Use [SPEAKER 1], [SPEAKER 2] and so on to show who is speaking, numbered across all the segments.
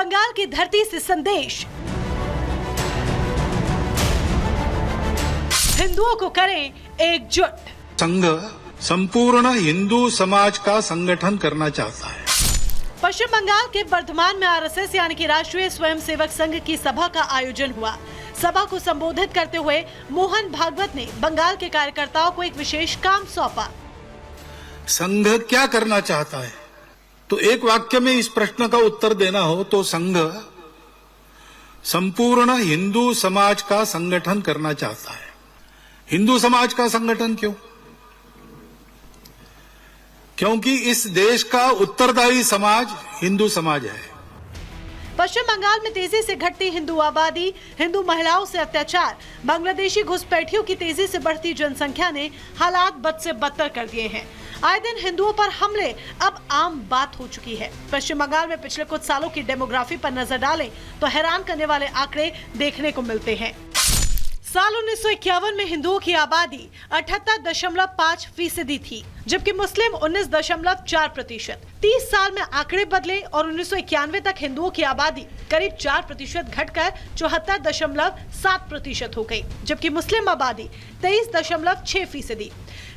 [SPEAKER 1] बंगाल की धरती से संदेश, हिंदुओं को करें एकजुट।
[SPEAKER 2] संघ संपूर्ण हिंदू समाज का संगठन करना चाहता है।
[SPEAKER 1] पश्चिम बंगाल के वर्धमान में आरएसएस यानी कि राष्ट्रीय स्वयंसेवक संघ की सभा का आयोजन हुआ। सभा को संबोधित करते हुए मोहन भागवत ने बंगाल के कार्यकर्ताओं को एक विशेष काम सौंपा।
[SPEAKER 2] संघ क्या करना चाहता है? तो एक वाक्य में इस प्रश्न का उत्तर देना हो तो संघ संपूर्ण हिंदू समाज का संगठन करना चाहता है। हिंदू समाज का संगठन क्यों? क्योंकि इस देश का उत्तरदायी समाज हिंदू समाज है।
[SPEAKER 1] पश्चिम बंगाल में तेजी से घटती हिंदू आबादी, हिंदू महिलाओं से अत्याचार, बांग्लादेशी घुसपैठियों की तेजी से बढ़ती जनसंख्या ने हालात बद से बदतर कर दिए हैं। आए दिन हिंदुओं पर हमले अब आम बात हो चुकी है। पश्चिम बंगाल में पिछले कुछ सालों की डेमोग्राफी पर नजर डालें तो हैरान करने वाले आंकड़े देखने को मिलते हैं। साल 1951 में हिंदुओं की आबादी 78.5% थी, जबकि मुस्लिम 19.4%। 30 साल में आंकड़े बदले और 1991 तक हिंदुओं की आबादी करीब 4% घटकर 74.7% हो गई, जबकि मुस्लिम आबादी 23.6%।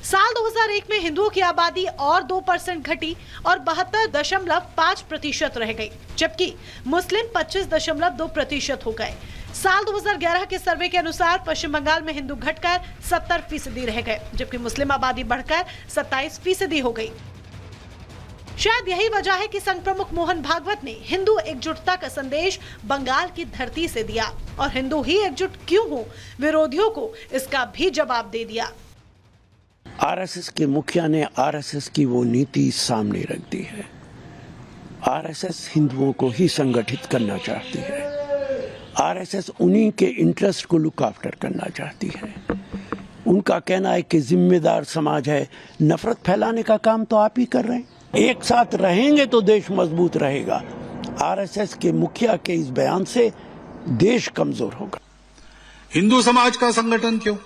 [SPEAKER 1] साल 2001 में हिंदुओं की आबादी और 2% घटी और 72.5% रह गई, जबकि मुस्लिम 25.2% हो गए। साल 2011 के सर्वे के अनुसार पश्चिम बंगाल में हिंदू घटकर 70% रह गए, जबकि मुस्लिम आबादी बढ़कर 27% हो गई। शायद यही वजह है कि संघ प्रमुख मोहन भागवत ने हिंदू एकजुटता का संदेश बंगाल की धरती से दिया और हिंदू ही एकजुट क्यों हो, विरोधियों को इसका भी जवाब दे दिया।
[SPEAKER 3] आरएसएस के मुखिया ने आरएसएस की वो नीति सामने रख दी है। आरएसएस हिंदुओं को ही संगठित करना चाहती है। आरएसएस उन्हीं के इंटरेस्ट को लुक आफ्टर करना चाहती है। उनका कहना है कि जिम्मेदार समाज है, नफरत फैलाने का काम तो आप ही कर रहे हैं। एक साथ रहेंगे तो देश मजबूत रहेगा। आरएसएस के मुखिया के इस बयान से देश कमजोर होगा।
[SPEAKER 2] हिंदू समाज का संगठन क्यों?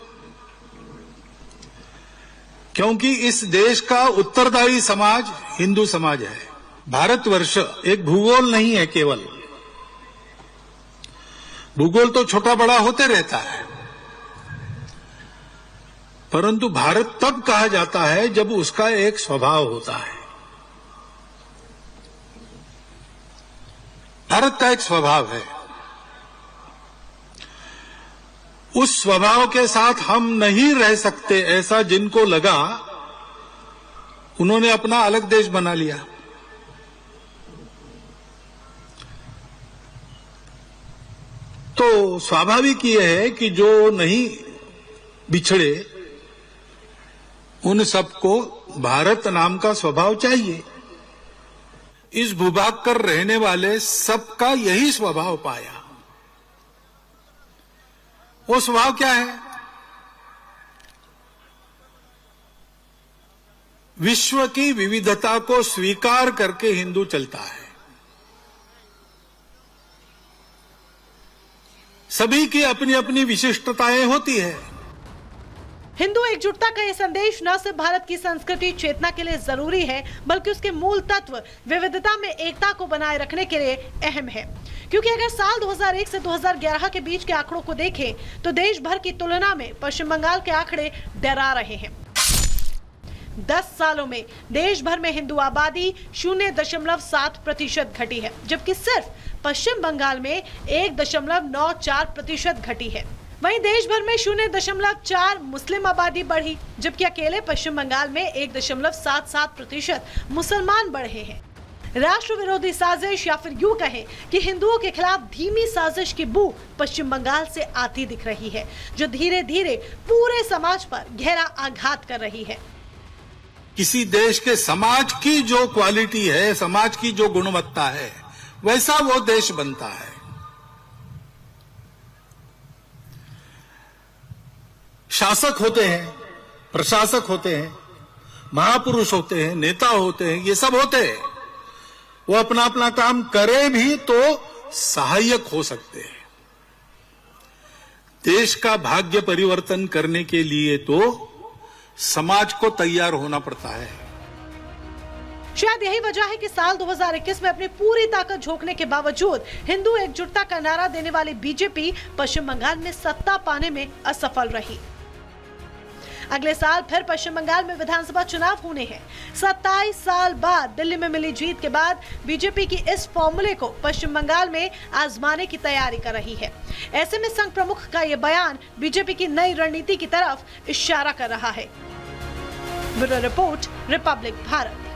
[SPEAKER 2] क्योंकि इस देश का उत्तरदायी समाज हिंदू समाज है। भारतवर्ष एक भूगोल नहीं है केवल। भूगोल तो छोटा बड़ा होते रहता है, परंतु भारत तब कहा जाता है जब उसका एक स्वभाव होता है। भारत का एक स्वभाव है। उस स्वभाव के साथ हम नहीं रह सकते, ऐसा जिनको लगा उन्होंने अपना अलग देश बना लिया। तो स्वाभाविक ये है कि जो नहीं बिछड़े उन सबको भारत नाम का स्वभाव चाहिए। इस भूभाग पर रहने वाले सबका यही स्वभाव पाया। वो स्वभाव क्या है? विश्व की विविधता को स्वीकार करके हिंदू चलता है। सभी की अपनी अपनी विशिष्टताएं होती है।
[SPEAKER 1] हिंदू एकजुटता का ये संदेश न सिर्फ भारत की संस्कृति चेतना के लिए जरूरी है, बल्कि उसके मूल तत्व विविधता में एकता को बनाए रखने के लिए अहम है। क्योंकि अगर साल 2001 से 2011 के बीच के आंकड़ों को देखें तो देश भर की तुलना में पश्चिम बंगाल के आंकड़े डरा रहे हैं। 10 सालों में देश भर में हिंदू आबादी 0.7% घटी है, जबकि सिर्फ पश्चिम बंगाल में 1.94% घटी है। वहीं देश भर में 0.4 मुस्लिम आबादी बढ़ी, जबकि अकेले पश्चिम बंगाल में 1.77% मुसलमान बढ़े हैं। राष्ट्र विरोधी साजिश या फिर यूं कहें कि हिंदुओं के खिलाफ धीमी साजिश की बू पश्चिम बंगाल से आती दिख रही है, जो धीरे धीरे पूरे समाज पर गहरा आघात कर रही है।
[SPEAKER 2] किसी देश के समाज की जो क्वालिटी है, समाज की जो गुणवत्ता है, वैसा वो देश बनता है। शासक होते हैं, प्रशासक होते हैं, महापुरुष होते हैं, नेता होते हैं, ये सब होते हैं। वो अपना अपना काम करे भी तो सहायक हो सकते हैं। देश का भाग्य परिवर्तन करने के लिए तो समाज को तैयार होना पड़ता है।
[SPEAKER 1] शायद यही वजह है कि साल 2021 में अपनी पूरी ताकत झोंकने के बावजूद हिंदू एकजुटता का नारा देने वाली बीजेपी पश्चिम बंगाल में सत्ता पाने में असफल रही। अगले साल फिर पश्चिम बंगाल में विधानसभा चुनाव होने हैं। 27 साल बाद दिल्ली में मिली जीत के बाद बीजेपी की इस फॉर्मूले को पश्चिम बंगाल में आजमाने की तैयारी कर रही है। ऐसे में संघ प्रमुख का यह बयान बीजेपी की नई रणनीति की तरफ इशारा कर रहा है। Bureau report, Republic Bharat.